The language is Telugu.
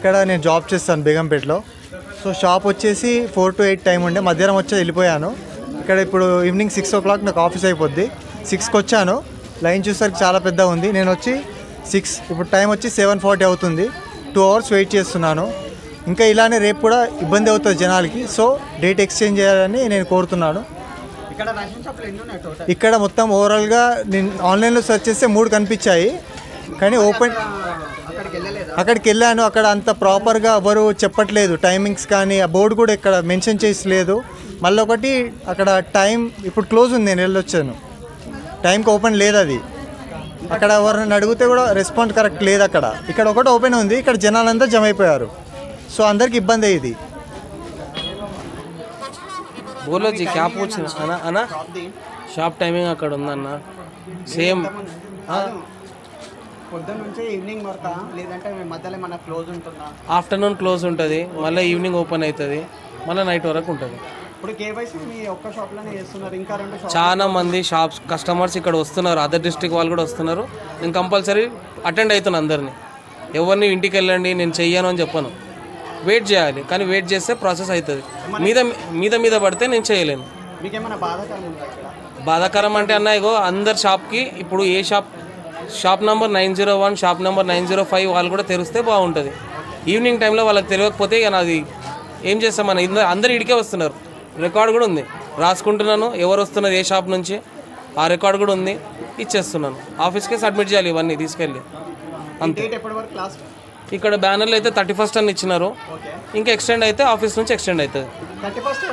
ఇక్కడ నేను జాబ్ చేస్తాను బేగంపేటలో. సో షాప్ వచ్చేసి 4 to 8 టైం ఉండే, మధ్యాహ్నం వచ్చి వెళ్ళిపోయాను. ఇక్కడ ఇప్పుడు ఈవినింగ్ 6 o'clock నాకు ఆఫీస్ అయిపోద్ది. 6కి వచ్చాను, లైన్ చూసరికి చాలా పెద్ద ఉంది. నేను వచ్చి 6, ఇప్పుడు టైం వచ్చి 7:40 అవుతుంది. 2 hours వెయిట్ చేస్తున్నాను. ఇంకా ఇలానే రేపు కూడా ఇబ్బంది అవుతుంది జనాలకి. సో డేట్ ఎక్స్చేంజ్ చేయాలని నేను కోరుతున్నాను. ఇక్కడ మొత్తం ఓవరాల్గా నేను ఆన్లైన్లో సెర్చ్ చేస్తే 3 కనిపించాయి, కానీ ఓపెన్ అక్కడికి వెళ్ళాను. అక్కడ అంత ప్రాపర్గా ఎవరు చెప్పట్లేదు టైమింగ్స్, కానీ ఆ బోర్డు కూడా ఇక్కడ మెన్షన్ చేసలేదు. మళ్ళీ ఒకటి అక్కడ టైం ఇప్పుడు క్లోజ్ ఉంది, నేను వెళ్ళొచ్చాను, టైంకి ఓపెన్ లేదు అది. అక్కడ ఎవరిని అడిగితే కూడా రెస్పాన్స్ కరెక్ట్ లేదు అక్కడ. ఇక్కడ ఒకటి ఓపెన్ ఉంది, ఇక్కడ జనాలంతా జమ అయిపోయారు. సో అందరికి ఇబ్బంది అయ్యింది. बोलो जी क्या पूछ అన్నా అన్నా షాప్ టైమింగ్ అక్కడ ఉందన్న సేమ్ పొద్దున్న నుంచి ఈవినింగ్ వరకా, లేదంటే మధ్యలో మన క్లోజ్ ఉంటుందా? ఆఫ్టర్నూన్ క్లోజ్ ఉంటుంది, మళ్ళీ ఈవినింగ్ ఓపెన్ అవుతుంది, మళ్ళీ నైట్ వరకు ఉంటుంది. ఇప్పుడు కేవైసీ మీ ఒక్క షాప్లోనే చేస్తున్నారు, ఇంకా 2 షాప్? చాలా మంది షాప్స్ కస్టమర్స్ ఇక్కడ వస్తున్నారు, అదర్ డిస్ట్రిక్ట్ వాళ్ళు కూడా వస్తున్నారు. నేను కంపల్సరీ అటెండ్ అవుతున్నాను అందరినీ. ఎవరిని ఇంటికి వెళ్ళండి నేను చెయ్యను అని చెప్పను, వెయిట్ చేయాలి. కానీ వెయిట్ చేస్తే ప్రాసెస్ అవుతుంది. మీద పడితే నేను చేయలేను. మీకేమైనా బాధాకరం ఉందా ఇక్కడ? బాధాకరం అంటే అన్న ఇగో అందరు షాప్కి ఇప్పుడు ఏ షాప్ నెంబర్ 901, షాప్ నెంబర్ 905 వాళ్ళు కూడా తెరిస్తే బాగుంటుంది. ఈవినింగ్ టైంలో వాళ్ళకి తెలియకపోతే ఇక నాది ఏం చేస్తాం, మన అందరు ఇడికే వస్తున్నారు. రికార్డు కూడా ఉంది, రాసుకుంటున్నాను ఎవరు వస్తున్నారు ఏ షాప్ నుంచి, ఆ రికార్డు కూడా ఉంది, ఇచ్చేస్తున్నాను. ఆఫీస్కే సబ్మిట్ చేయాలి ఇవన్నీ తీసుకెళ్ళి. అంతే. ఇక్కడ బ్యానర్లు అయితే 31st అని ఇచ్చినారు, ఇంకా ఎక్స్టెండ్ అయితే ఆఫీస్ నుంచి ఎక్స్టెండ్ అవుతుంది. 31st